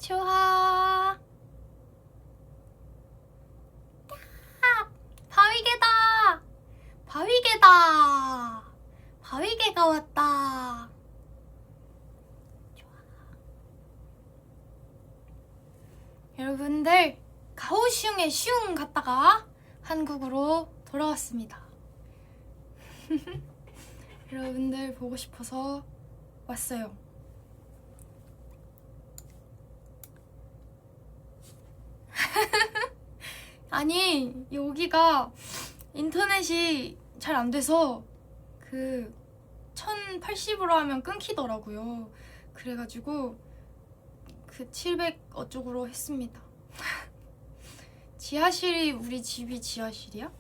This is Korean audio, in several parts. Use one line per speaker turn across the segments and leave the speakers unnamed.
좋아. 바위개다. 바위개다. 바위개가 왔다. 좋아. 여러분들, 가오슝에 슝 갔다가 한국으로 돌아왔습니다. 여러분들 보고 싶어서 왔어요. 아니, 여기가 인터넷이 잘 안 돼서 그 1080으로 하면 끊기더라고요. 그래가지고 그 700 어쪽으로 했습니다. 지하실이 우리 집이 지하실이야?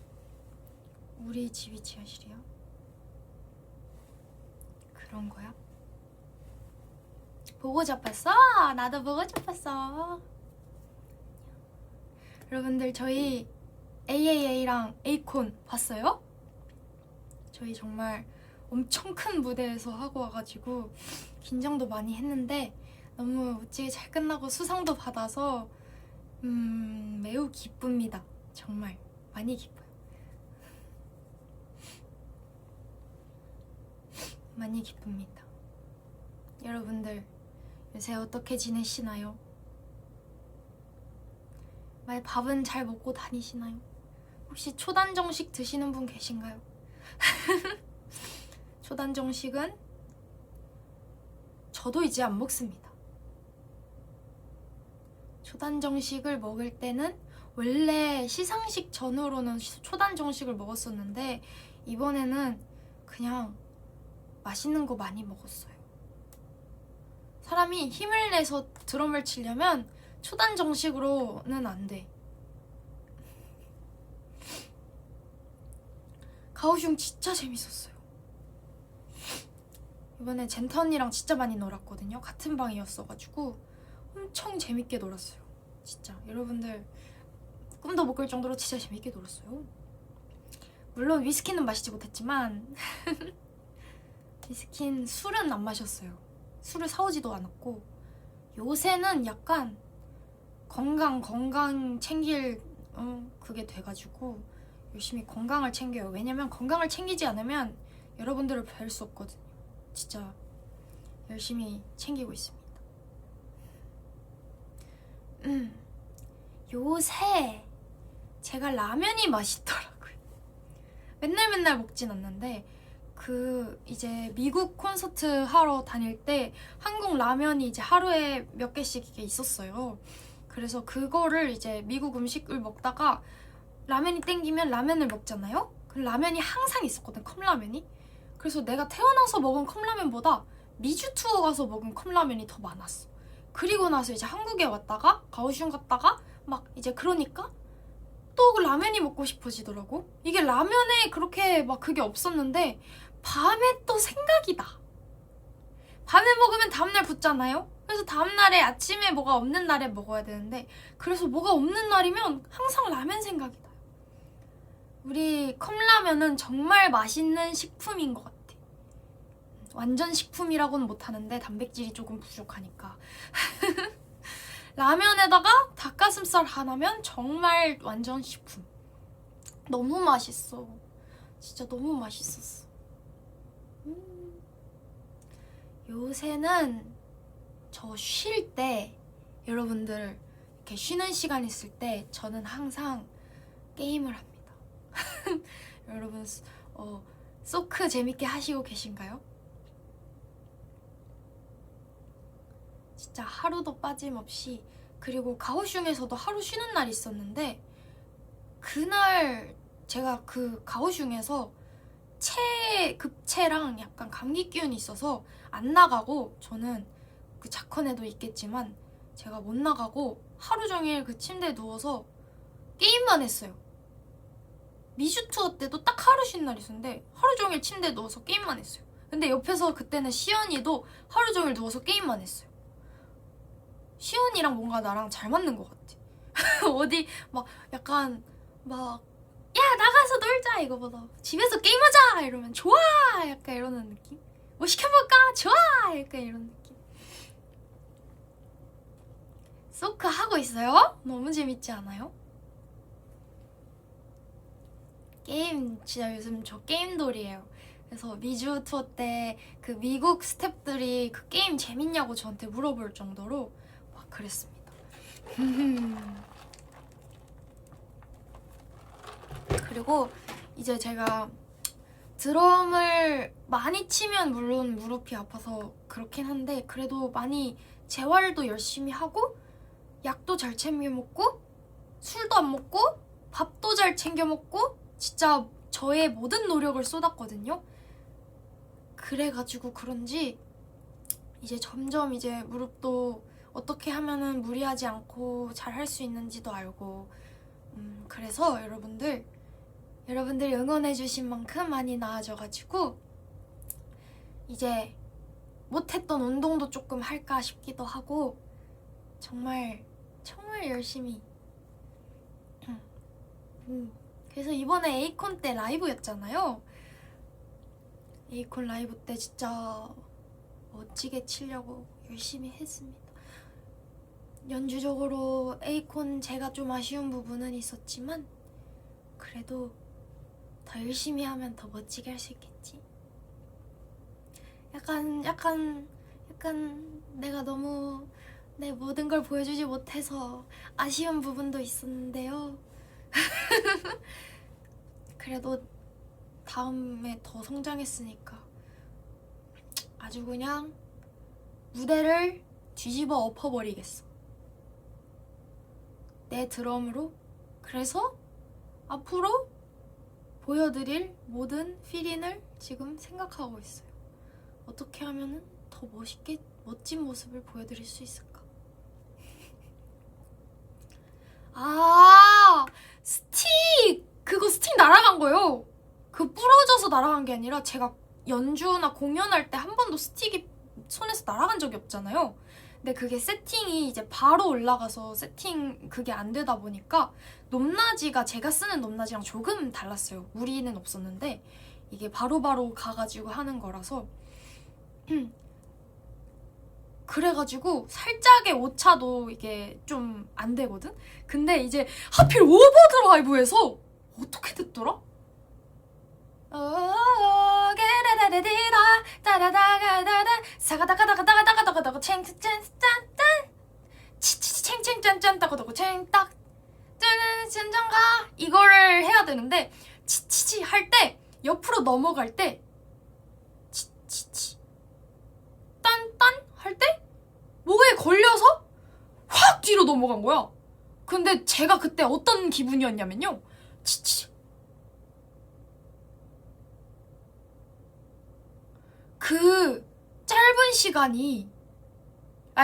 우리 집이 지하실이야? 그런 거야? 보고 잡았어? 나도 보고 잡았어. 여러분들, 저희 AAA랑 에이콘 봤어요? 저희 정말 엄청 큰 무대에서 하고 와가지고 긴장도 많이 했는데 너무 멋지게 잘 끝나고 수상도 받아서 매우 기쁩니다. 정말 많이 기뻐요. 많이 기쁩니다. 여러분들 요새 어떻게 지내시나요? 밥은 잘 먹고 다니시나요? 혹시 초단정식 드시는 분 계신가요? 초단정식은 저도 이제 안 먹습니다. 초단정식을 먹을 때는 원래 시상식 전후로는 초단정식을 먹었었는데 이번에는 그냥 맛있는 거 많이 먹었어요. 사람이 힘을 내서 드럼을 치려면 초단정식으로는 안 돼. 가오슝 진짜 재밌었어요. 이번에 젠타 언니랑 진짜 많이 놀았거든요. 같은 방이었어가지고 엄청 재밌게 놀았어요. 진짜 여러분들 꿈도 못 꿀 정도로 진짜 재밌게 놀았어요. 물론 위스키는 마시지 못했지만 위스키는 술은 안 마셨어요. 술을 사오지도 않았고 요새는 약간 건강 챙길 그게 돼가지고 열심히 건강을 챙겨요. 왜냐면 건강을 챙기지 않으면 여러분들을 뵐 수 없거든요. 진짜 열심히 챙기고 있습니다. 요새 제가 라면이 맛있더라고요. 맨날 먹진 않는데 이제 미국 콘서트 하러 다닐 때 한국 라면이 이제 하루에 몇 개씩 이게 있었어요. 그래서 그거를 이제 미국 음식을 먹다가 라면이 땡기면 라면을 먹잖아요? 그 라면이 항상 있었거든, 컵라면이. 그래서 내가 태어나서 먹은 컵라면보다 미주 투어 가서 먹은 컵라면이 더 많았어. 그리고 나서 이제 한국에 왔다가 가오슝 갔다가 막 이제 그러니까 또 그 라면이 먹고 싶어지더라고. 이게 라면에 그렇게 막 그게 없었는데 밤에 또 생각이 나. 밤에 먹으면 다음날 붓잖아요? 그래서 다음날에 아침에 뭐가 없는 날에 먹어야 되는데 그래서 뭐가 없는 날이면 항상 라면 생각이 나요. 우리 컵라면은 정말 맛있는 식품인 것 같아. 완전 식품이라고는 못하는데 단백질이 조금 부족하니까 라면에다가 닭가슴살 하나면 정말 완전 식품. 너무 맛있어. 진짜 너무 맛있었어. 요새는 저 쉴 때 여러분들 이렇게 쉬는 시간 있을 때 저는 항상 게임을 합니다. 여러분 소크 재밌게 하시고 계신가요? 진짜 하루도 빠짐없이. 그리고 가오슝에서도 하루 쉬는 날이 있었는데 그날 제가 그 가오슝에서 급체랑 약간 감기 기운이 있어서 안 나가고 저는 그 자컨에도 있겠지만 제가 못 나가고 하루 종일 그 침대에 누워서 게임만 했어요. 미주 투어 때도 딱 하루 쉰 날 있었는데 하루 종일 침대에 누워서 게임만 했어요. 근데 옆에서 그때는 시연이도 하루 종일 누워서 게임만 했어요. 시연이랑 뭔가 나랑 잘 맞는 것 같아. 어디 막 약간 막 야 나가서 놀자 이거보다 집에서 게임하자 이러면 좋아 약간 이러는 느낌? 뭐 시켜볼까? 좋아 약간 이런 느낌. 소크 하고 있어요? 너무 재밌지 않아요? 게임 진짜 요즘 저 게임돌이에요. 그래서 미주 투어 때 그 미국 스태프들이 그 게임 재밌냐고 저한테 물어볼 정도로 막 그랬습니다. 그리고 이제 제가 드럼을 많이 치면 물론 무릎이 아파서 그렇긴 한데 그래도 많이 재활도 열심히 하고 약도 잘 챙겨 먹고 술도 안 먹고 밥도 잘 챙겨 먹고 진짜 저의 모든 노력을 쏟았거든요. 그래가지고 그런지 이제 점점 이제 무릎도 어떻게 하면은 무리하지 않고 잘 할 수 있는지도 알고 그래서 여러분들 응원해주신 만큼 많이 나아져가지고 이제 못했던 운동도 조금 할까 싶기도 하고 정말 열심히 그래서 이번에 에이콘 때 라이브였잖아요. 에이콘 라이브 때 진짜 멋지게 치려고 열심히 했습니다. 연주적으로 에이콘 제가 좀 아쉬운 부분은 있었지만 그래도 더 열심히 하면 더 멋지게 할 수 있겠지. 약간 내가 너무 내 모든 걸 보여주지 못해서 아쉬운 부분도 있었는데요. 그래도 다음에 더 성장했으니까 아주 그냥 무대를 뒤집어 엎어버리겠어. 내 드럼으로. 그래서 앞으로 보여드릴 모든 필인을 지금 생각하고 있어요. 어떻게 하면은 더 멋진 모습을 보여드릴 수 있을까? 아, 그거 스틱 날아간 거요. 그 부러져서 날아간 게 아니라 제가 연주나 공연할 때 한 번도 스틱이 손에서 날아간 적이 없잖아요. 근데 그게 세팅이 이제 바로 올라가서 세팅 그게 안 되다 보니까 높낮이가 제가 쓰는 높낮이랑 조금 달랐어요. 무리는 없었는데 이게 바로바로 가가지고 하는 거라서 그래가지고 살짝의 오차도 이게 좀 안 되거든? 근데 이제 하필 오버드라이브에서 어떻게 됐더라? 사가다가다가다가다가다가 챙짠짠짠 치치치챙챙짠짠 따가다가 챙딱 짠짠짠가 이거를 해야 되는데 치치치 할 때 옆으로 넘어갈 때 치치치 딴딴 할 때 뭐에 걸려서 확 뒤로 넘어간 거야. 근데 제가 그때 어떤 기분이었냐면요. 치치 그 짧은 시간이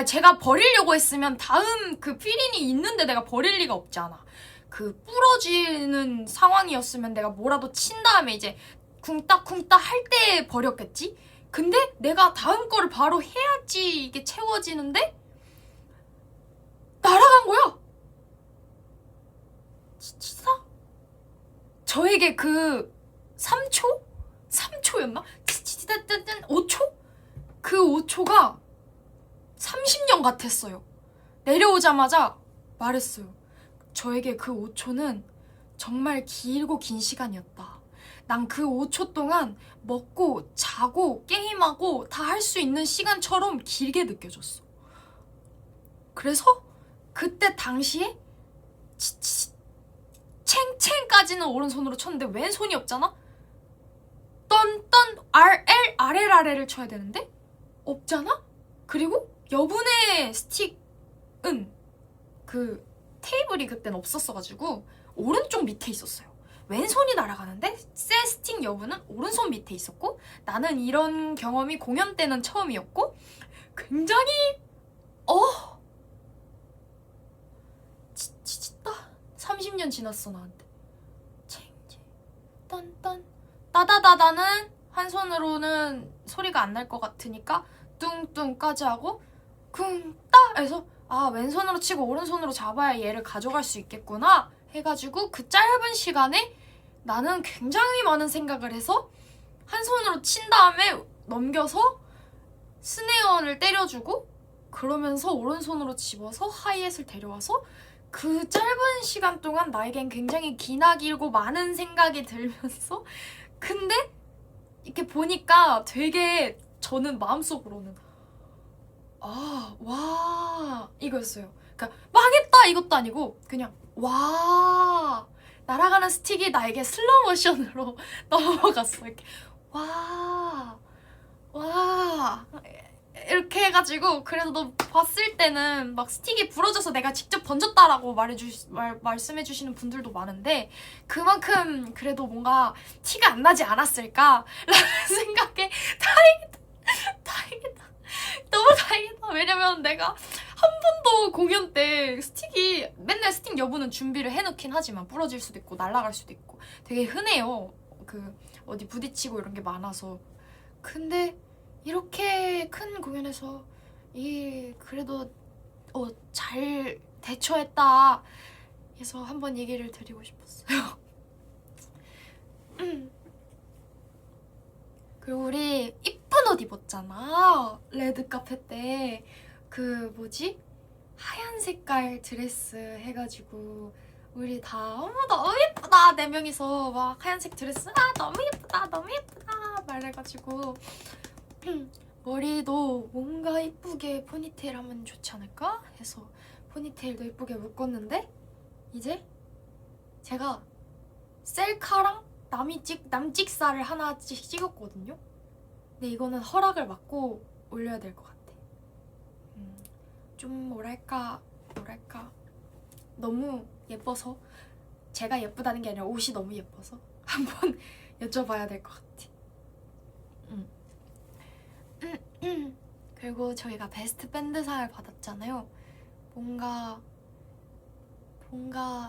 제가 버리려고 했으면 다음 그 필인이 있는데 내가 버릴 리가 없잖아. 그 부러지는 상황이었으면 내가 뭐라도 친 다음에 이제 쿵따쿵따 할 때 버렸겠지? 근데 내가 다음 거를 바로 해야지 이게 채워지는데 날아간 거야. 치치사? 저에게 그 3초? 3초였나? 5초? 그 5초가 30년 같았어요. 내려오자마자 말했어요. 저에게 그 5초는 정말 길고 긴 시간이었다. 난 그 5초 동안 먹고 자고 게임하고 다 할 수 있는 시간처럼 길게 느껴졌어. 그래서 그때 당시에 챙챙까지는 오른손으로 쳤는데 왼손이 없잖아? 떤떤 아래를 쳐야 되는데 없잖아? 그리고 여분의 스틱은 그 테이블이 그땐 없었어가지고 오른쪽 밑에 있었어요. 왼손이 날아가는데 새 스틱 여분은 오른손 밑에 있었고 나는 이런 경험이 공연 때는 처음이었고 굉장히 치치치다 30년 지났어 나한테. 챙챙 딴딴 따다다다는 한 손으로는 소리가 안 날 것 같으니까 뚱뚱까지 하고 쿵따 해서 왼손으로 치고 오른손으로 잡아야 얘를 가져갈 수 있겠구나 해가지고 그 짧은 시간에 나는 굉장히 많은 생각을 해서 한 손으로 친 다음에 넘겨서 스네어를 때려주고 그러면서 오른손으로 집어서 하이햇을 데려와서 그 짧은 시간 동안 나에겐 굉장히 기나 길고 많은 생각이 들면서 근데 이렇게 보니까 되게 저는 마음속으로는 와 이거였어요. 그러니까 망했다 이것도 아니고 그냥 와 날아가는 스틱이 나에게 슬로우 모션으로 넘어갔어. 이렇게 와 이렇게 해가지고 그래서 너 봤을 때는 막 스틱이 부러져서 내가 직접 던졌다라고 말씀해주시는 분들도 많은데 그만큼 그래도 뭔가 티가 안 나지 않았을까라는 생각에 다행이다. 너무 다행이다. 왜냐면 내가 한 번도 공연 때 스틱이 맨날 스틱 여부는 준비를 해놓긴 하지만 부러질 수도 있고 날아갈 수도 있고 되게 흔해요. 그 어디 부딪히고 이런 게 많아서. 근데 이렇게 큰 공연에서 그래도 잘 대처했다 해서 한번 얘기를 드리고 싶었어요. 그리고 우리 이쁜 옷 입었잖아. 레드 카페 때 그 뭐지? 하얀 색깔 드레스 해가지고 우리 다 너무 예쁘다 4명이서 막 하얀색 드레스 너무 예쁘다 말해가지고 머리도 뭔가 이쁘게 포니테일 하면 좋지 않을까 해서 포니테일도 이쁘게 묶었는데 이제 제가 셀카랑 남찍살을 하나씩 찍었거든요. 근데 이거는 허락을 받고 올려야 될 것 같아. 좀 뭐랄까 너무 예뻐서 제가 예쁘다는 게 아니라 옷이 너무 예뻐서 한번 여쭤봐야 될 것 같아. 그리고 저희가 베스트 밴드상을 받았잖아요. 뭔가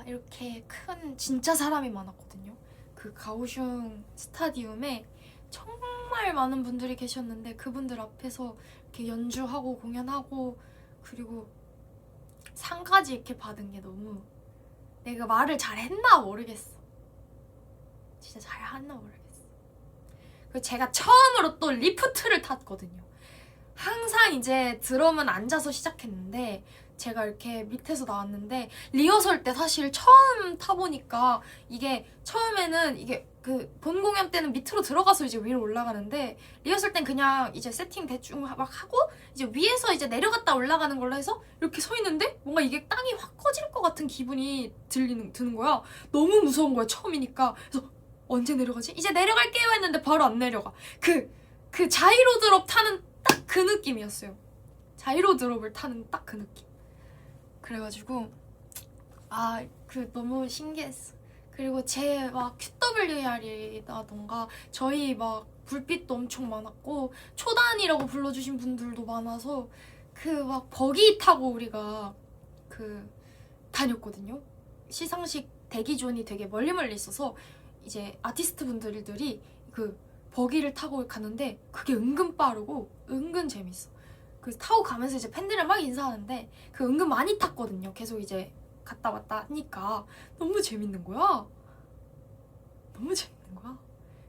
이렇게 큰 진짜 사람이 많았거든요. 그 가오슝 스타디움에 정말 많은 분들이 계셨는데 그분들 앞에서 이렇게 연주하고 공연하고 그리고 상까지 이렇게 받은 게 너무 내가 말을 잘했나 모르겠어. 진짜 잘했나 모르겠어. 그리고 제가 처음으로 또 리프트를 탔거든요. 항상 이제 드럼은 앉아서 시작했는데 제가 이렇게 밑에서 나왔는데 리허설 때 사실 처음 타보니까 이게 처음에는 이게 그 본 공연 때는 밑으로 들어가서 이제 위로 올라가는데 리허설 땐 그냥 이제 세팅 대충 막 하고 이제 위에서 이제 내려갔다 올라가는 걸로 해서 이렇게 서 있는데 뭔가 이게 땅이 확 꺼질 것 같은 기분이 드는 거야. 너무 무서운 거야 처음이니까. 그래서 언제 내려가지? 이제 내려갈게요 했는데 바로 안 내려가. 그 자이로 드롭 타는 딱 그 느낌이었어요. 자이로 드롭을 타는 딱 그 느낌. 그래가지고 너무 신기했어. 그리고 제 막 QWR이라던가 저희 막 불빛도 엄청 많았고 초단이라고 불러주신 분들도 많아서 그 막 버기 타고 우리가 그 다녔거든요. 시상식 대기존이 되게 멀리 있어서 이제 아티스트 분들이 그 버기를 타고 가는데 그게 은근 빠르고 은근 재밌어. 그 타고 가면서 이제 팬들이랑 막 인사하는데 그 은근 많이 탔거든요. 계속 이제 갔다 왔다 하니까 너무 재밌는 거야.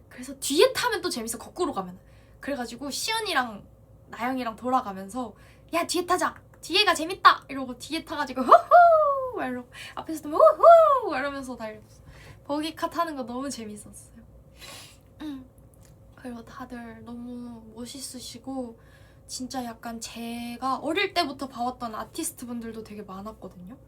그래서 뒤에 타면 또 재밌어. 거꾸로 가면. 그래가지고 시연이랑 나영이랑 돌아가면서 야 뒤에 타자. 뒤에가 재밌다. 이러고 뒤에 타가지고 후후 막 이러고 앞에서 또 후후 이러면서 달렸어. 버기카 타는 거 너무 재밌었어요. 그리고 다들 너무 멋있으시고 진짜 약간 제가 어릴 때부터 봐왔던 아티스트 분들도 되게 많았거든요.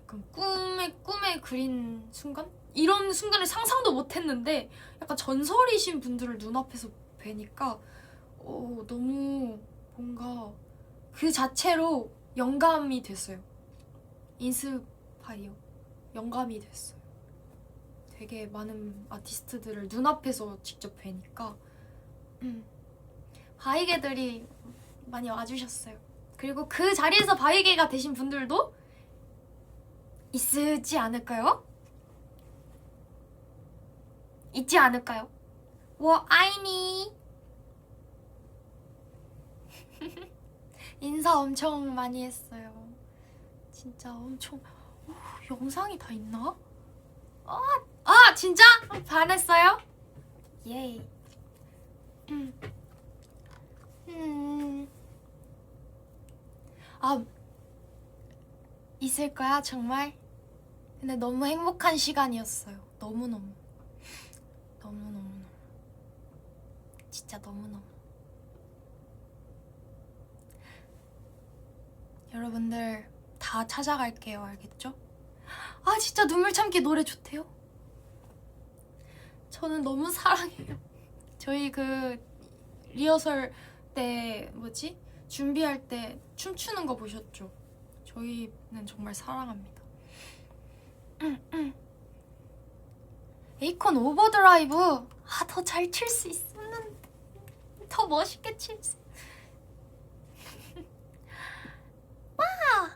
약간 꿈에 그린 순간? 이런 순간을 상상도 못했는데 약간 전설이신 분들을 눈앞에서 뵈니까 너무 뭔가 그 자체로 영감이 됐어요. 인스파이어. 영감이 됐어요. 되게 많은 아티스트들을 눈앞에서 직접 뵈니까 바이게들이 많이 와주셨어요. 그리고 그 자리에서 바이게가 되신 분들도 있지 않을까요? 워 아이니 인사 엄청 많이 했어요. 진짜 엄청 영상이 다 있나? 진짜? 반했어요? 예이. 아, 있을 거야 정말? 근데 너무 행복한 시간이었어요. 너무너무 진짜 너무너무. 여러분들 다 찾아갈게요. 알겠죠? 아 진짜 눈물 참기 노래 좋대요. 저는 너무 사랑해요. 저희 그 리허설 때 뭐지? 준비할 때 춤추는 거 보셨죠? 저희는 정말 사랑합니다. 에이콘 오버드라이브. 아, 더 잘 칠 수 있었는데, 더 멋있게 칠 수. 와!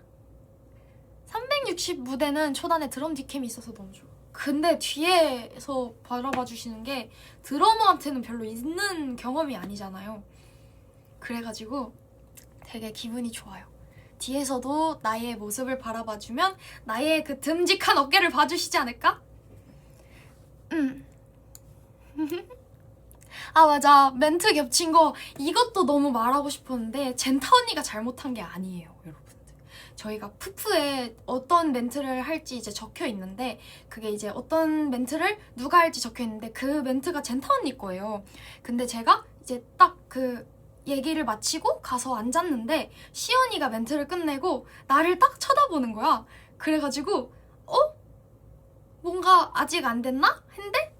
360 무대는 초단에 드럼 디캠이 있어서 너무 좋아. 근데 뒤에서 바라봐 주시는 게 드러머한테는 별로 있는 경험이 아니잖아요. 그래가지고 되게 기분이 좋아요. 뒤에서도 나의 모습을 바라봐주면 나의 그 듬직한 어깨를 봐주시지 않을까? 아 맞아, 멘트 겹친 거 이것도 너무 말하고 싶었는데 젠타 언니가 잘못한 게 아니에요, 여러분들. 저희가 푸푸에 어떤 멘트를 할지 이제 적혀 있는데, 그게 이제 어떤 멘트를 누가 할지 적혀 있는데 그 멘트가 젠타 언니 거예요. 근데 제가 이제 딱 그 얘기를 마치고 가서 앉았는데 시연이가 멘트를 끝내고 나를 딱 쳐다보는 거야. 그래가지고 뭔가 아직 안 됐나? 했는데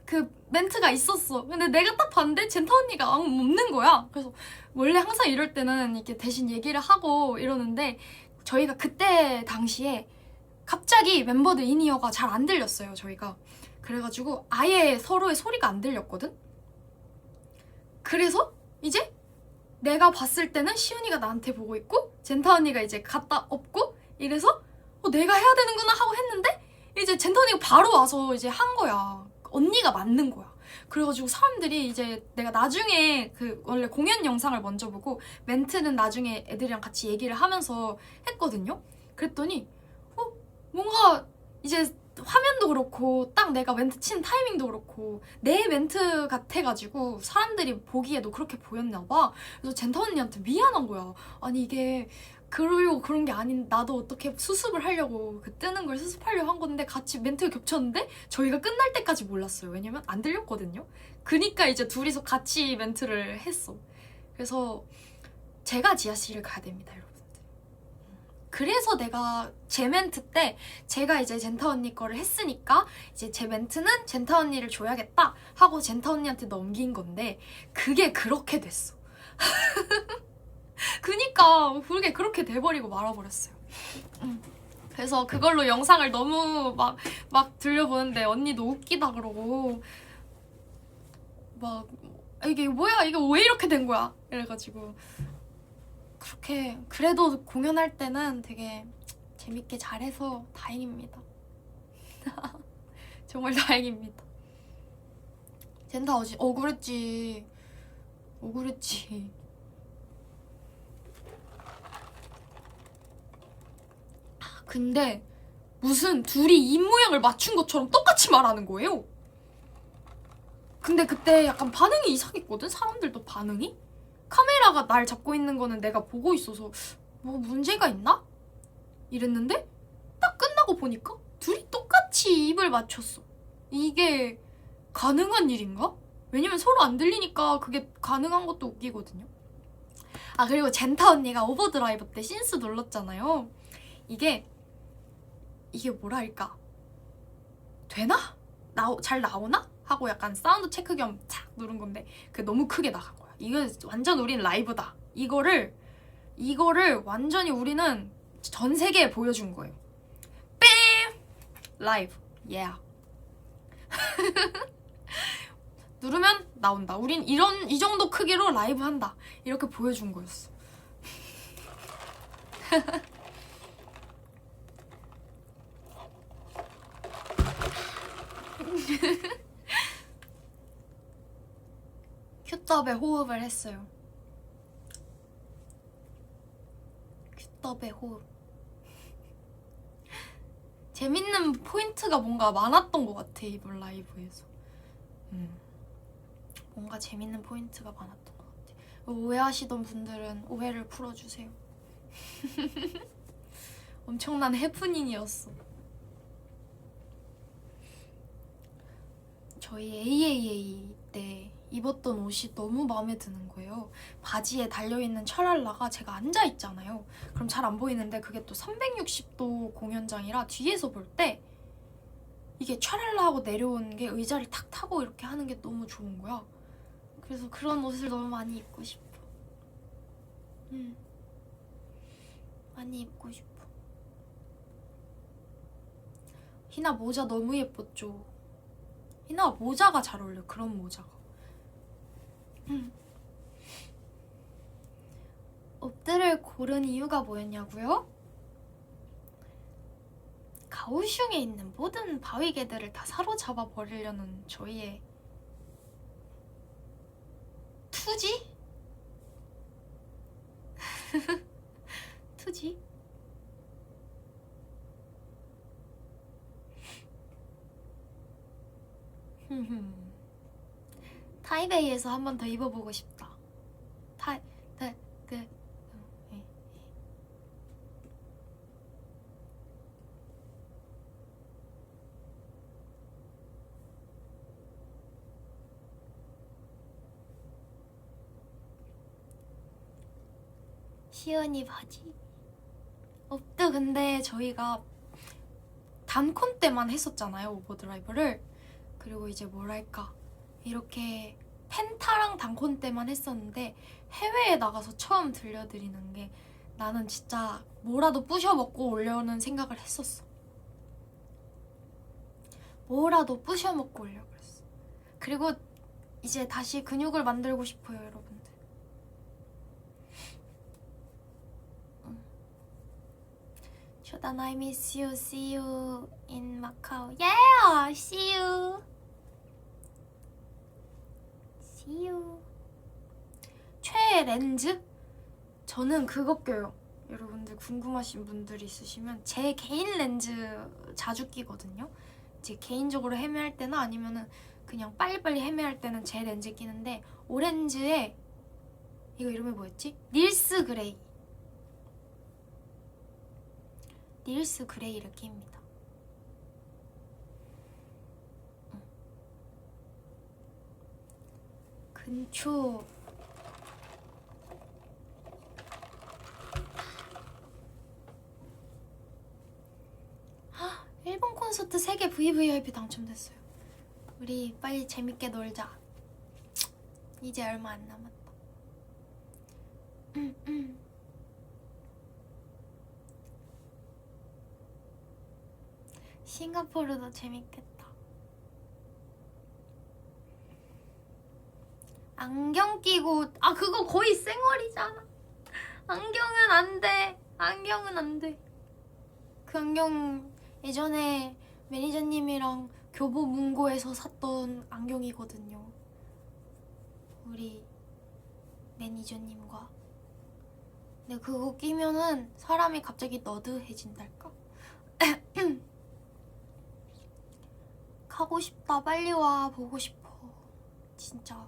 그 멘트가 있었어. 근데 내가 딱 봤는데 젠타 언니가 없는 거야. 그래서 원래 항상 이럴 때는 이렇게 대신 얘기를 하고 이러는데, 저희가 그때 당시에 갑자기 멤버들 인이어가 잘 안 들렸어요, 저희가. 그래가지고 아예 서로의 소리가 안 들렸거든? 그래서 이제 내가 봤을 때는 시윤이가 나한테 보고 있고 젠타 언니가 이제 갔다 없고, 이래서 내가 해야 되는구나 하고 했는데 이제 젠타 언니가 바로 와서 이제 한 거야. 언니가 맞는 거야. 그래가지고 사람들이 이제 내가 나중에 그 원래 공연 영상을 먼저 보고 멘트는 나중에 애들이랑 같이 얘기를 하면서 했거든요. 그랬더니 뭔가 이제 화면도 그렇고 딱 내가 멘트 치는 타이밍도 그렇고 내 멘트 같아가지고 사람들이 보기에도 그렇게 보였나 봐. 그래서 젠타 언니한테 미안한 거야. 아니 이게 그러려고 그런 게 아닌, 나도 어떻게 수습을 하려고 그 뜨는 걸 수습하려고 한 건데 같이 멘트가 겹쳤는데 저희가 끝날 때까지 몰랐어요. 왜냐면 안 들렸거든요. 그니까 이제 둘이서 같이 멘트를 했어. 그래서 제가 지하실을 가야 됩니다, 여러분들. 그래서 내가 제 멘트 때 제가 이제 젠타 언니 거를 했으니까 이제 제 멘트는 젠타 언니를 줘야겠다 하고 젠타 언니한테 넘긴 건데 그게 그렇게 됐어. 그니까 그게 그렇게 돼버리고 말아버렸어요. 그래서 그걸로 영상을 너무 막 들려보는데 언니도 웃기다 그러고 막 이게 뭐야, 이게 왜 이렇게 된 거야 이래가지고. 그렇게 그래도 공연할 때는 되게 재밌게 잘해서 다행입니다. 정말 다행입니다. 젠타 억울했지. 근데 무슨 둘이 입 모양을 맞춘 것처럼 똑같이 말하는 거예요. 근데 그때 약간 반응이 이상했거든? 사람들도 반응이? 카메라가 날 잡고 있는 거는 내가 보고 있어서 뭐 문제가 있나? 이랬는데 딱 끝나고 보니까 둘이 똑같이 입을 맞췄어. 이게 가능한 일인가? 왜냐면 서로 안 들리니까 그게 가능한 것도 웃기거든요. 아 그리고 젠타 언니가 오버드라이브 때 신스 눌렀잖아요. 이게 뭐랄까, 되나? 잘 나오나? 하고 약간 사운드 체크 겸 착 누른 건데 그게 너무 크게 나간 거야. 이거 완전 우린 라이브다. 이거를 완전히 우리는 전 세계에 보여준 거예요. 뺨! 라이브. Yeah. 누르면 나온다. 우린 이 정도 크기로 라이브 한다. 이렇게 보여준 거였어. 큐더에 호흡을 했어요. 큐더에 호흡. 재밌는 포인트가 뭔가 많았던 것 같아, 이번 라이브에서. 뭔가 재밌는 포인트가 많았던 것 같아. 오해하시던 분들은 오해를 풀어주세요. 엄청난 해프닝이었어. 저희 AAA 때 입었던 옷이 너무 마음에 드는 거예요. 바지에 달려있는 철알라가 제가 앉아있잖아요. 그럼 잘 안 보이는데 그게 또 360도 공연장이라 뒤에서 볼 때 이게 철알라하고 내려오는 게 의자를 탁 타고 이렇게 하는 게 너무 좋은 거야. 그래서 그런 옷을 너무 많이 입고 싶어. 많이 입고 싶어. 희나 모자 너무 예뻤죠? 희나 모자가 잘 어울려. 그런 모자가. 옷들을 고른 이유가 뭐였냐고요? 가오슝에 있는 모든 바위개들을 다 사로잡아 버리려는 저희의 투지? 투지? 타이베이에서 한 번 더 입어보고 싶다. 시연이 바지. 없다. 근데 저희가 단콘 때만 했었잖아요, 오버드라이브를. 그리고 이제 뭐랄까, 이렇게 펜타랑 단콘 때만 했었는데 해외에 나가서 처음 들려드리는 게 나는 진짜 뭐라도 부셔먹고 오려는 생각을 했었어. 뭐라도 부셔먹고 오려고 그랬어. 그리고 이제 다시 근육을 만들고 싶어요, 여러분들. Shodan, I miss you. See you in Macau. Yeah, see you. See you. 최애 렌즈? 저는 그거 껴요. 여러분들 궁금하신 분들이 있으시면 제 개인 렌즈 자주 끼거든요. 이제 개인적으로 헤매할 때나 아니면은 그냥 빨리빨리 헤매할 때는 제 렌즈 끼는데, 오렌지에 이거 이름이 뭐였지? 닐스 그레이. 닐스 그레이를 낍니다. 근초 일본 콘서트 3개 VVIP 당첨됐어요. 우리 빨리 재밌게 놀자. 이제 얼마 안 남았다. 싱가포르도 재밌겠다. 안경 끼고, 그거 거의 쌩얼이잖아. 안경은 안 돼. 안경은 안 돼. 그 안경 예전에 매니저님이랑 교보문고에서 샀던 안경이거든요. 우리 매니저님과. 근데 그거 끼면은 사람이 갑자기 너드해진달까? 가고 싶다. 빨리 와. 보고 싶어. 진짜.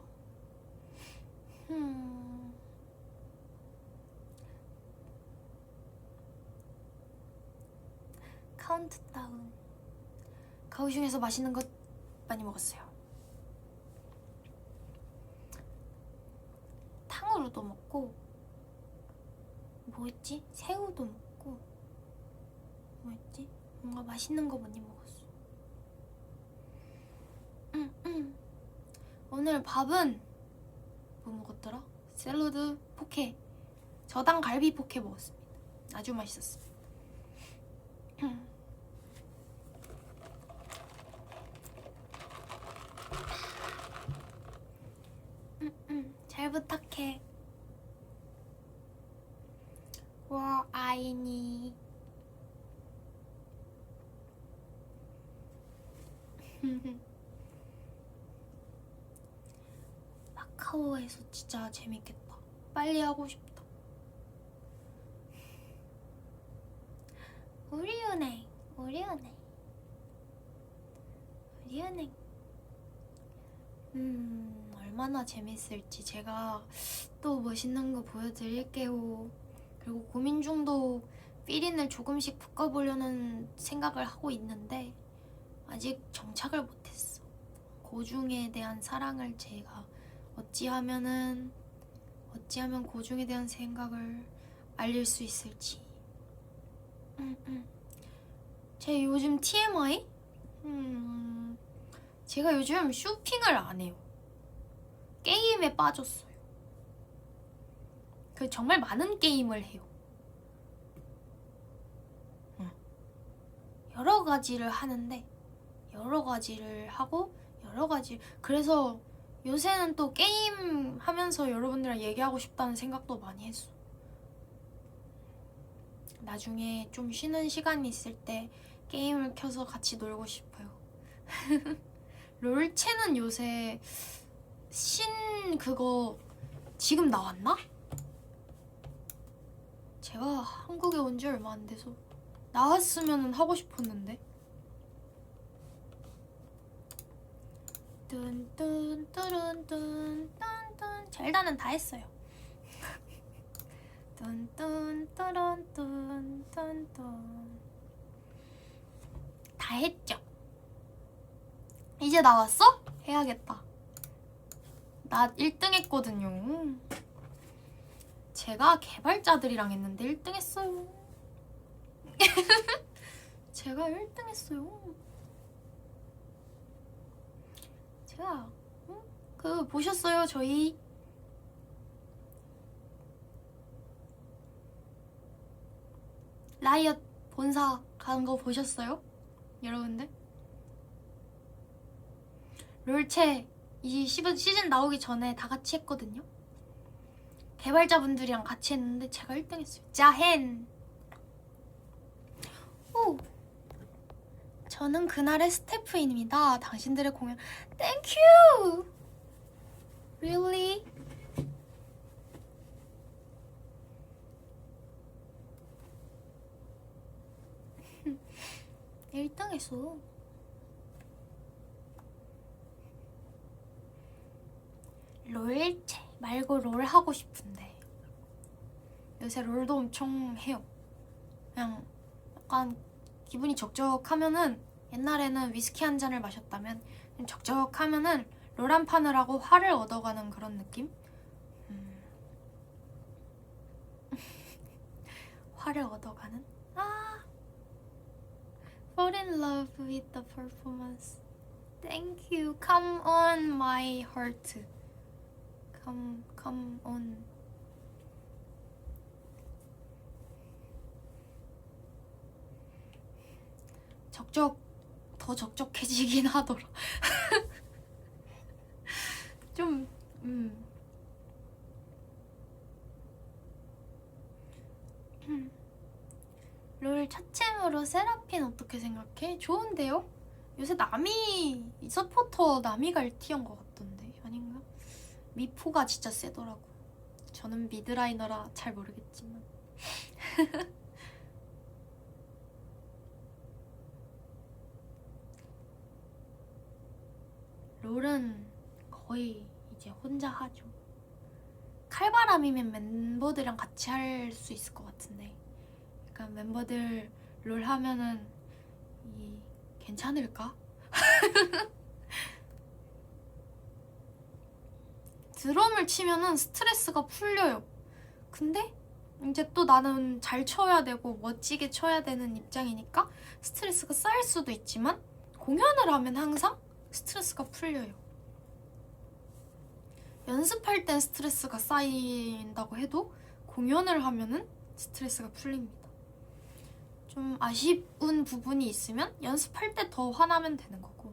카운트다운. 가오슝에서 맛있는 것 많이 먹었어요. 탕후루도 먹고, 뭐였지? 새우도 먹고, 뭐였지? 뭔가 맛있는 거 많이 먹었어. 오늘 밥은 뭐 먹었더라? 샐러드 포케, 저당 갈비 포케 먹었습니다. 아주 맛있었습니다. 잘 부탁해. 워 아이니. 마카오에서 진짜 재밌겠다. 빨리 하고 싶다. 우리은행. 얼마나 재밌을지 제가 또 멋있는 거 보여드릴게요. 그럼 그리고 고민 중도 필인을 조금씩 바꿔보려는 생각을 하고 있는데 아직 정착을 못했어. 고중에 대한 사랑을 제가 어찌하면 고중에 대한 생각을 알릴 수 있을지. 제 요즘 TMI? 제가 요즘 쇼핑을 안 해요. 게임에 빠졌어요. 정말 많은 게임을 해요. 여러 가지를 하는데 여러 가지를 하고 그래서 요새는 또 게임 하면서 여러분들이랑 얘기하고 싶다는 생각도 많이 했어. 나중에 좀 쉬는 시간이 있을 때 게임을 켜서 같이 놀고 싶어요. 롤체는 요새 그거 지금 나왔나? 제가 한국에 온 지 얼마 안 돼서 나왔으면 하고 싶었는데. 뚠뚠 젤다는 다 했어요. 다 했죠. 이제 나왔어? 해야겠다. 나 1등 했거든요. 제가 개발자들이랑 했는데 1등 했어요. 제가 1등 했어요. 제가 보셨어요? 저희 라이엇 본사 가는 거 보셨어요? 여러분들? 롤체 이 시즌 나오기 전에 다 같이 했거든요. 개발자분들이랑 같이 했는데 제가 1등 했어요. 짜헨. 오. 저는 그날의 스태프입니다. 당신들의 공연 Thank you. Really? (1등) 했어. 롤체 말고 롤 하고 싶은데 요새 롤도 엄청 해요. 그냥 약간 기분이 적적하면은, 옛날에는 위스키 한 잔을 마셨다면 적적하면은 롤 한 판을 하고 화를 얻어가는 그런 느낌? 화를 얻어가는? Fall in love with the performance. Thank you. Come on my heart. Come on. 더 적적해지긴 하더라. 좀 롤 차챔으로 세라핀 어떻게 생각해? 좋은데요? 요새 나미 서포터 나미가 1티어인 것 같던데 아닌가? 미포가 진짜 세더라고. 저는 미드라이너라 잘 모르겠지만 롤은 거의 이제 혼자 하죠. 칼바람이면 멤버들이랑 같이 할 수 있을 것 같은데, 약간 멤버들 롤 하면은 괜찮을까? 드럼을 치면은 스트레스가 풀려요. 근데 이제 또 나는 잘 쳐야 되고 멋지게 쳐야 되는 입장이니까 스트레스가 쌓일 수도 있지만, 공연을 하면 항상 스트레스가 풀려요. 연습할 땐 스트레스가 쌓인다고 해도 공연을 하면은 스트레스가 풀립니다. 좀 아쉬운 부분이 있으면 연습할 때 더 화나면 되는 거고.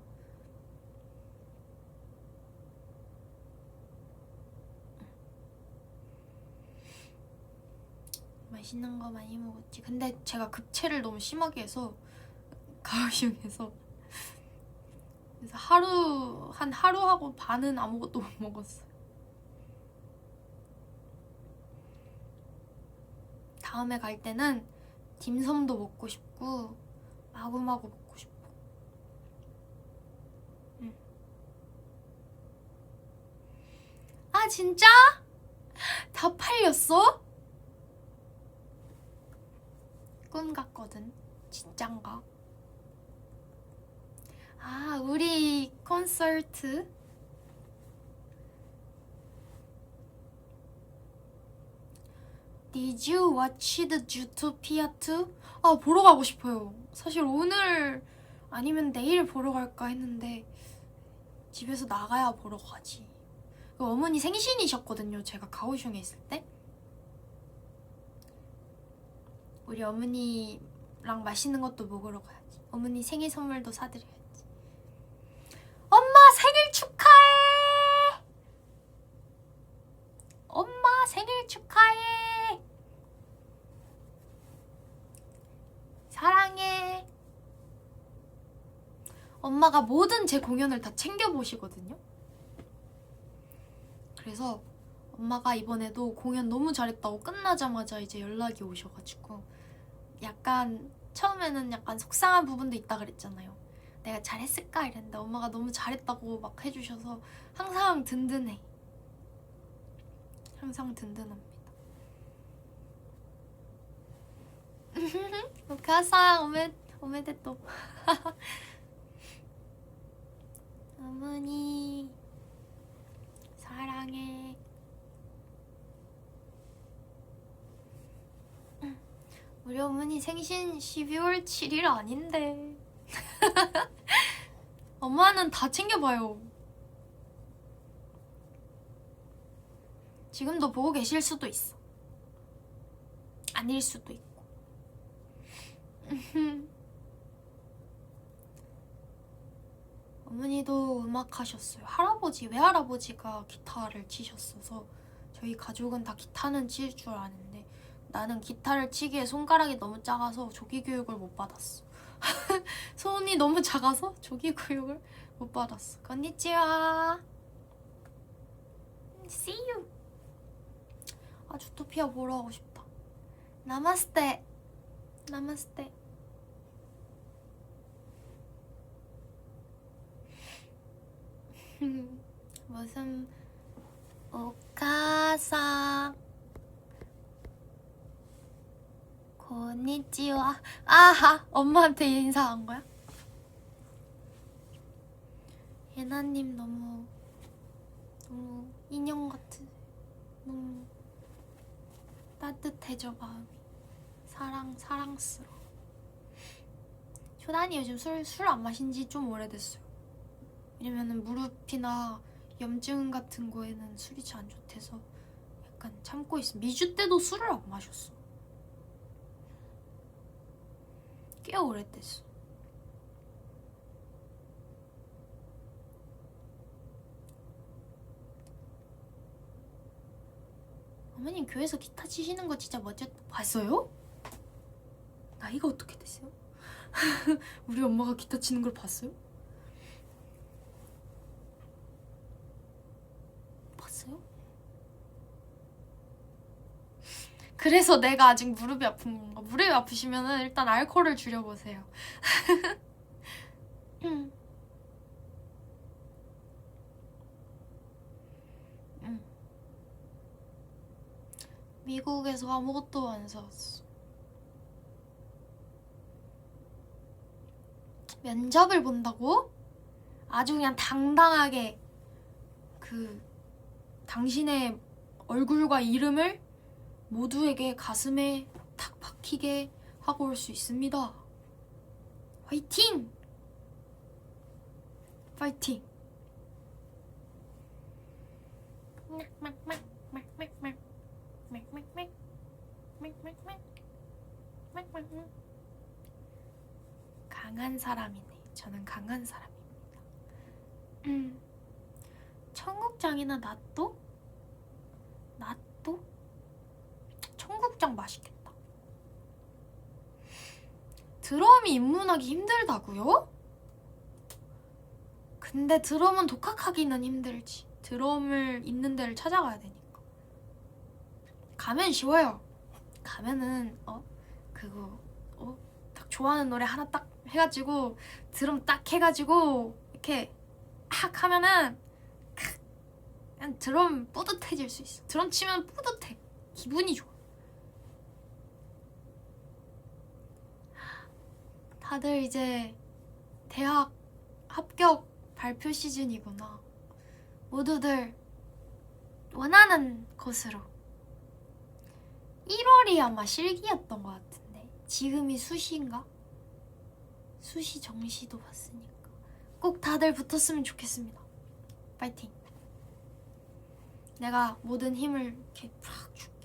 맛있는 거 많이 먹었지. 근데 제가 급체를 너무 심하게 해서 가요슝에서 그래서 하루하고 반은 아무것도 못 먹었어요. 다음에 갈 때는 딤섬도 먹고 싶고 마구마구 먹고 싶고. 아 진짜? 다 팔렸어? 꿈 같거든. 진짠가? 아, 우리 콘서트? Did you watch the Zootopia 2? 아, 보러 가고 싶어요. 사실 오늘 아니면 내일 보러 갈까 했는데 집에서 나가야 보러 가지. 어머니 생신이셨거든요. 제가 가오슝에 있을 때. 우리 어머니랑 맛있는 것도 먹으러 가야지. 어머니 생일 선물도 사드려야지. 엄마 생일 축하해! 엄마 생일 축하해! 사랑해. 엄마가 모든 제 공연을 다 챙겨보시거든요. 그래서 엄마가 이번에도 공연 너무 잘했다고 끝나자마자 이제 연락이 오셔가지고 약간 처음에는 약간 속상한 부분도 있다 그랬잖아요. 내가 잘했을까 이랬는데 엄마가 너무 잘했다고 막 해주셔서 항상 든든해. 항상 든든합니다. お母さんおめでとう。어머니 사랑해. 우리 어머니 생신 12월 7일 아닌데. 엄마는 다 챙겨봐요. 지금도 보고 계실 수도 있어. 아닐 수도 있고. 어머니도 음악 하셨어요. 외할아버지가 기타를 치셨어서 저희 가족은 다 기타는 칠 줄 아는데 나는 기타를 치기에 손가락이 너무 작아서 조기 교육을 못 받았어. 손이 너무 작아서 조기 교육을 못 받았어. 건니치와. See you. 아, 주토피아 보러 가고 싶다. 나마스테. 나마스테. 무슨 오카상 고니치와. 아하, 엄마한테 인사한 거야? 예나님 너무 인형 같은, 너무 따뜻해져 마음이. 사랑스러워. 효단이 요즘 술 안 마신 지 좀 오래됐어요. 왜냐면은 무릎이나 염증 같은 거에는 술이 잘 안 좋대서 약간 참고 있어. 미주 때도 술을 안 마셨어. 꽤 오래됐어. 어머님 교회에서 기타 치시는 거 진짜 멋졌다. 봤어요? 나이가 어떻게 됐어요? 우리 엄마가 기타 치는 걸 봤어요? 봤어요? 그래서 내가 아직 무릎이 아픈 건가? 무릎이 아프시면은 일단 알코올을 줄여보세요. 미국에서 아무것도 안 사왔어. 면접을 본다고? 아주 그냥 당당하게 당신의 얼굴과 이름을 모두에게 가슴에 탁 박히게 하고 올 수 있습니다. 화이팅! 파이팅! 강한 사람이네. 저는 강한 사람입니다. 청국장이나 낫또? 낫또? 청국장 맛있겠다. 드럼이 입문하기 힘들다고요? 근데 드럼은 독학하기는 힘들지. 드럼을 있는 데를 찾아가야 되니까. 가면 쉬워요. 가면은 딱 좋아하는 노래 하나 딱 해가지고 드럼 딱 해가지고 이렇게 악 하면은 그냥 드럼 뿌듯해질 수 있어. 드럼 치면 뿌듯해. 기분이 좋아. 다들 이제 대학 합격 발표 시즌이구나. 모두들 원하는 곳으로. 1월이 아마 실기였던 것 같은데 지금이 수시인가? 수시 정시도 봤으니까 꼭 다들 붙었으면 좋겠습니다. 파이팅. 내가 모든 힘을 이렇게 팍 줄게.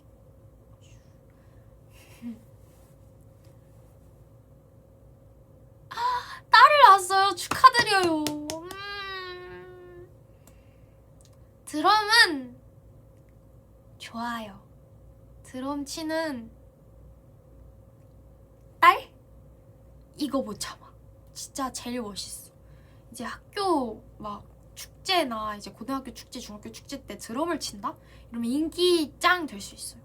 딸을 낳았어요. 축하드려요. 드럼은 좋아요. 드럼 치는 딸? 이거 못 참아. 진짜 제일 멋있어. 이제 학교 막 축제나 이제 고등학교 축제, 중학교 축제 때 드럼을 친다? 이러면 인기 짱 될 수 있어요.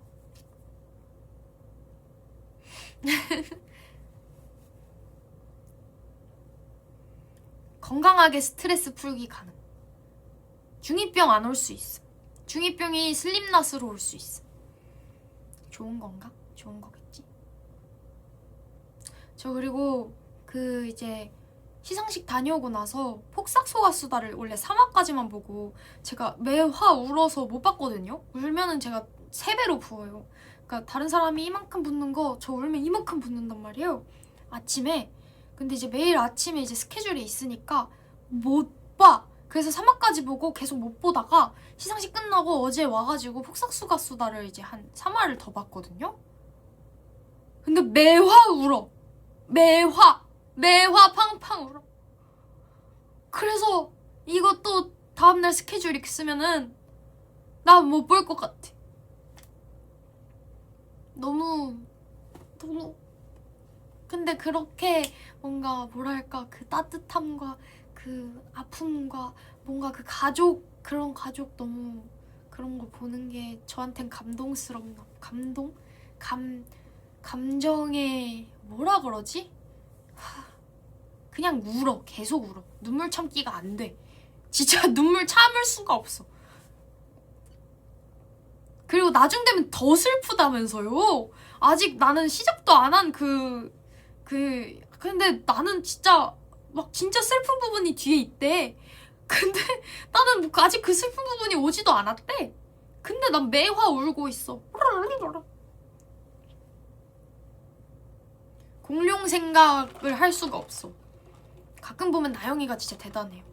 건강하게 스트레스 풀기 가능. 중2병 안 올 수 있어. 중2병이 슬림낫으로 올 수 있어. 좋은 건가? 좋은 거겠지. 저 그리고 그 이제 시상식 다녀오고 나서 폭삭소가수다를 원래 3화까지만 보고 제가 매화 울어서 못 봤거든요. 울면은 제가 3배로 부어요. 그러니까 다른 사람이 이만큼 붓는 거 저 울면 이만큼 붓는단 말이에요. 아침에. 근데 이제 매일 아침에 이제 스케줄이 있으니까 못 봐. 그래서 3화까지 보고 계속 못 보다가 시상식 끝나고 어제 와가지고 폭삭소가수다를 이제 한 3화를 더 봤거든요. 근데 매화 울어. 매화 팡팡 울어. 그래서 이것도 다음날 스케줄 있으면은 나 못 볼 것 같아. 너무 근데 그렇게 뭔가 뭐랄까 그 따뜻함과 그 아픔과 뭔가 그 가족 그런 가족 너무 그런 거 보는 게 저한텐 감동스럽나. 감정의 뭐라 그러지? 그냥 울어. 계속 울어. 눈물 참기가 안 돼. 진짜 눈물 참을 수가 없어. 그리고 나중 되면 더 슬프다면서요. 아직 나는 시작도 안 한 근데 나는 진짜 막 진짜 슬픈 부분이 뒤에 있대. 근데 나는 아직 그 슬픈 부분이 오지도 않았대. 근데 난 매화 울고 있어. 공룡 생각을 할 수가 없어. 가끔 보면 나영이가 진짜 대단해요.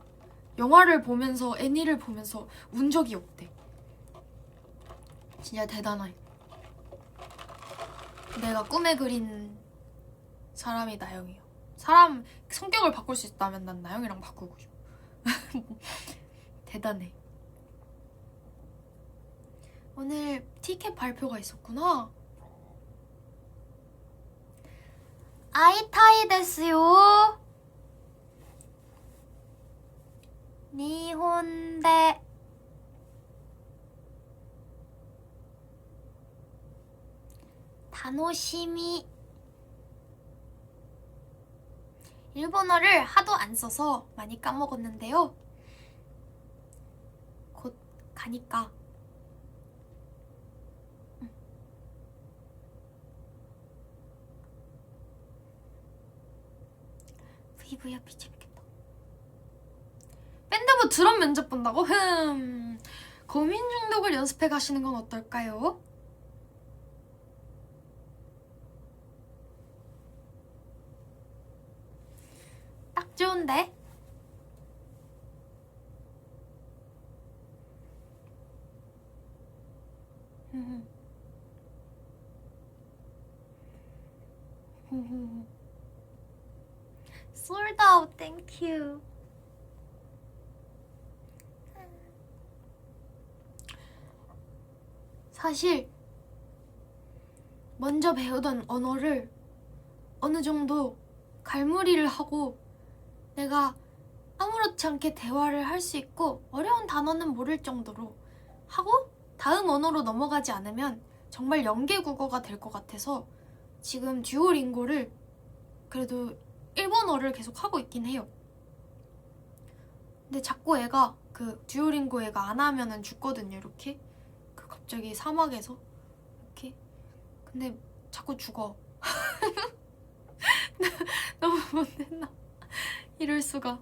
영화를 보면서 애니를 보면서 운 적이 없대. 진짜 대단해. 내가 꿈에 그린 사람이 나영이야. 사람 성격을 바꿀 수 있다면 난 나영이랑 바꾸고 싶어. 대단해. 오늘 티켓 발표가 있었구나. 아이타이 데스요. 니혼데 다노시미. 일본어를 하도 안 써서 많이 까먹었는데요. 곧 가니까 VVIP 재밌겠다. 밴드부 드럼 면접 본다고? 고민 중독을 연습해 가시는 건 어떨까요? 딱 좋은데? Sold out, thank you. 사실 먼저 배우던 언어를 어느 정도 갈무리를 하고 내가 아무렇지 않게 대화를 할 수 있고 어려운 단어는 모를 정도로 하고 다음 언어로 넘어가지 않으면 정말 연계국어가 될 것 같아서 지금 듀오링고를 그래도 일본어를 계속 하고 있긴 해요. 근데 자꾸 애가 그 듀오링고 애가 안 하면은 죽거든요. 이렇게 그 갑자기 사막에서 이렇게 근데 자꾸 죽어. 너무 못했나? 이럴 수가.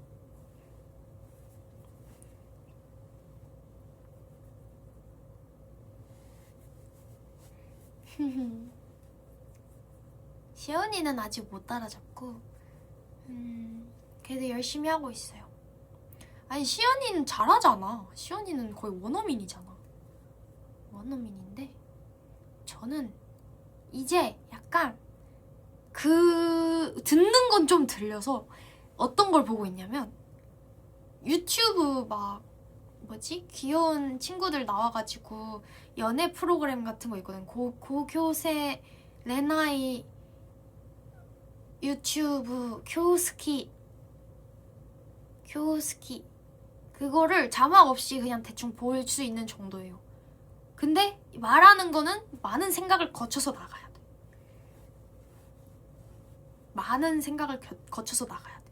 시연이는 아직 못 따라잡고 그래도 열심히 하고 있어요. 아니 시연이는 잘하잖아. 시연이는 거의 원어민이잖아. 원어민인데 저는 이제 약간 듣는 건 좀 들려서 어떤 걸 보고 있냐면 유튜브 막 뭐지? 귀여운 친구들 나와가지고 연애 프로그램 같은 거 있거든. 고교세 레나이 유튜브 교스키 그거를 자막 없이 그냥 대충 볼 수 있는 정도예요. 근데 말하는 거는 많은 생각을 거쳐서 나가야 돼. 많은 생각을 거쳐서 나가야 돼.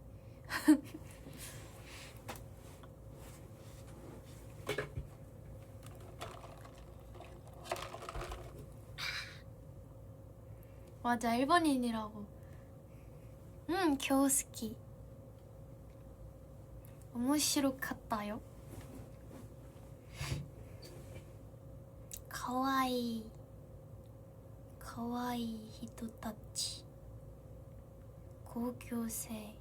맞아, 일본인이라고. 교스키. 오모시로카타요. 가와이 히토타치. 고교생.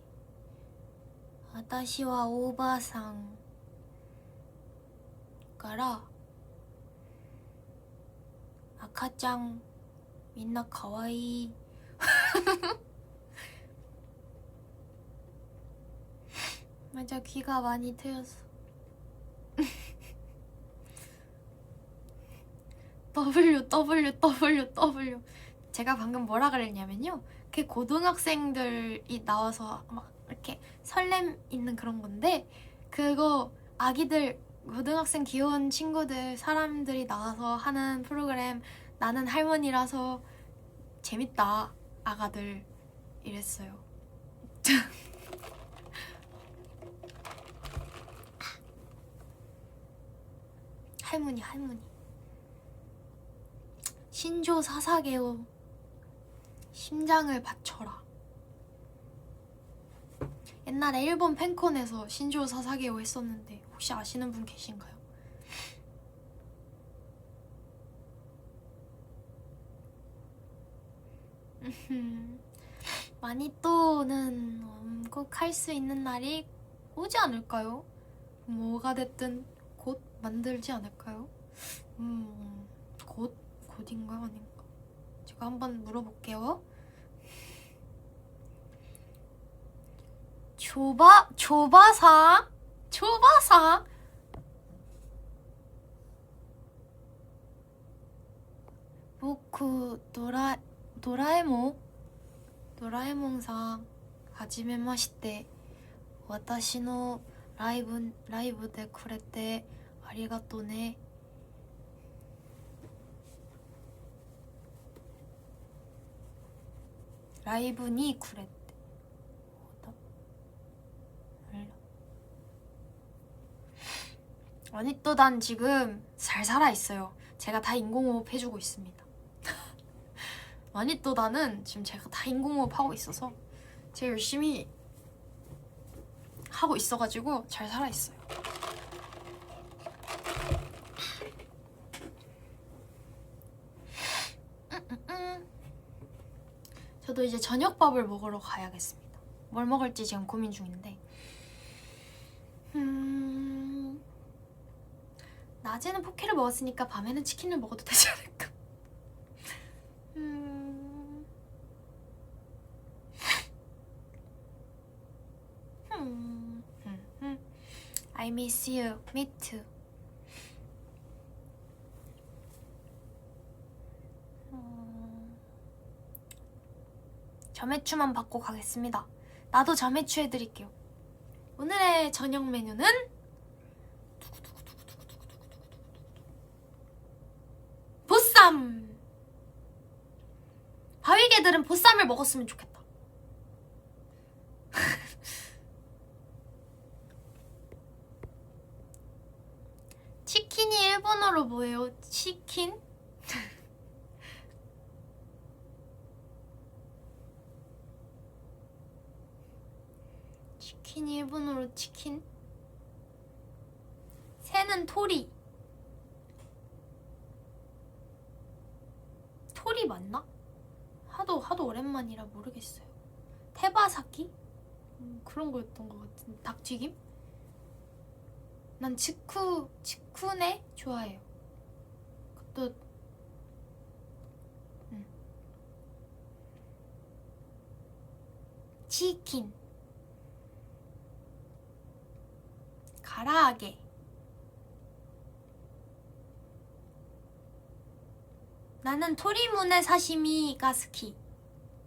私はおばあさんから赤ちゃんみんなかわいい맞아 귀가 많이 트였어 W 제가 방금 뭐라 그랬냐면요 그 고등학생들이 나와서 막 이렇게 설렘 있는 그런 건데 그거 아기들 고등학생 귀여운 친구들 사람들이 나와서 하는 프로그램 나는 할머니라서 재밌다 아가들 이랬어요. 할머니 신조 사사게요 심장을 바쳐라. 옛날에 일본 팬콘에서 신조 사사게요 했었는데 혹시 아시는 분 계신가요? 마니또는 꼭 할 수 있는 날이 오지 않을까요? 뭐가 됐든 곧 만들지 않을까요? 곧인가 아닌가? 제가 한번 물어볼게요. 조바상 보쿠 도라에몽상 하지메마시테 私のライブでくれてありがとねライブにくれて아니 또 난 지금 잘 살아있어요. 제가 다 인공호흡 해주고 있습니다. 아니 또 나는 지금 제가 다 인공호흡 하고 있어서 제가 열심히 하고 있어가지고 잘 살아있어요. 저도 이제 저녁밥을 먹으러 가야겠습니다. 뭘 먹을지 지금 고민 중인데 낮에는 포케를 먹었으니까 밤에는 치킨을 먹어도 되지 않을까? I miss you. Me too. 점액추만 받고 가겠습니다. 나도 점액추 해드릴게요. 오늘의 저녁 메뉴는 보쌈! 바위개들은 보쌈을 먹었으면 좋겠다. 치킨이 일본어로 뭐예요? 치킨? 치킨 일본어로 치킨. 새는 토리. 토리 맞나? 하도 오랜만이라 모르겠어요. 테바사키? 그런 거였던 것 같은. 닭튀김? 난 치쿠네 좋아해요. 그것도 치킨, 가라아게. 나는 토리무네 사시미가 스키.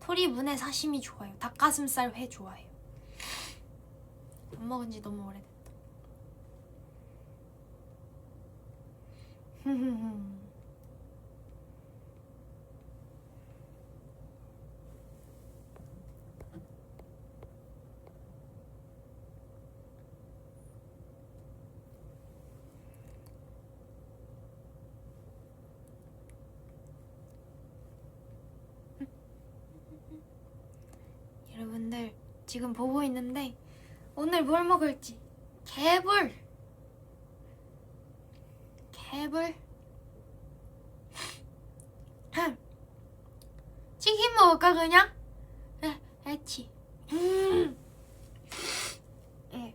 토리무네 사시미 좋아요. 닭가슴살 회 좋아해요. 안 먹은 지 너무 오래됐다. 여러분들 지금 보고 있는데 오늘 뭘 먹을지 개불 치킨 먹을까 그냥? 애치. 예.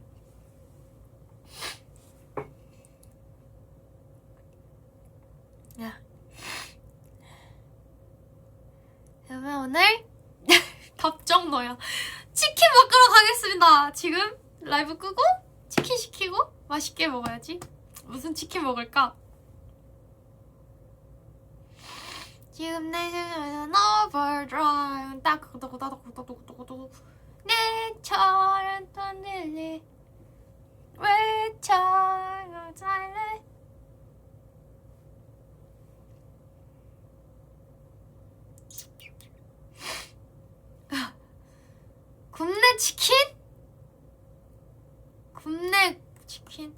야. 그러면 오늘 답정 너야. 치킨 먹으러 가겠습니다. 지금 라이브 끄고 치킨 시키고 맛있게 먹어야지. 무슨 치킨 먹을까? 지금 내 생각은 overdrive. 따그덕그덕그덕그덕그덕. 내처럼 떠들리 외쳐 잘래. 굽네 치킨? 굽네 치킨.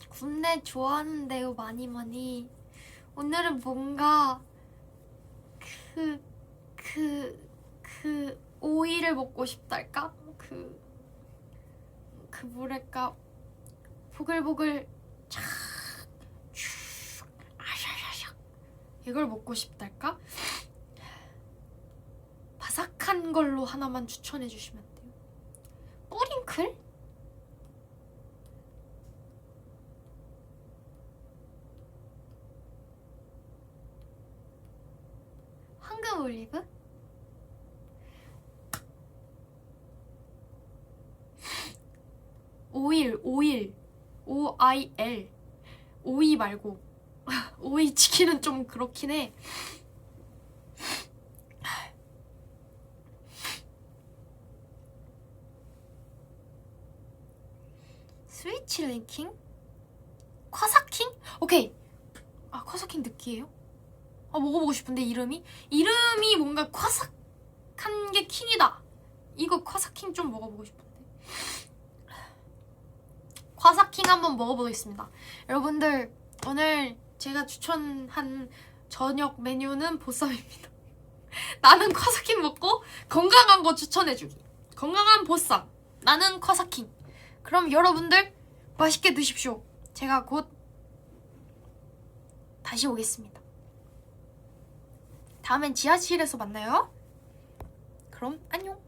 굽네 좋아하는데요, 많이. 오늘은 뭔가 그 오이를 먹고 싶달까? 뭐랄까, 보글보글 촥 아샤샤샥 이걸 먹고 싶달까? 바삭한 걸로 하나만 추천해 주시면 안 돼요? 뿌링클? 황금 올리브? 오일 OIL 오이 말고 오이 치킨은 좀 그렇긴 해. 스위치랭킹? 콰사킹? 오케이. 아, 콰사킹 느끼해요? 아, 먹어보고 싶은데 이름이 뭔가 콰삭한 게 킹이다. 이거 콰사킹 좀 먹어보고 싶은데. 콰사킹 한번 먹어보겠습니다. 여러분들, 오늘 제가 추천한 저녁 메뉴는 보쌈입니다. 나는 콰사킹 먹고 건강한 거 추천해주기. 건강한 보쌈. 나는 콰사킹. 그럼 여러분들 맛있게 드십시오. 제가 곧 다시 오겠습니다. 다음엔 지하실에서 만나요. 그럼 안녕.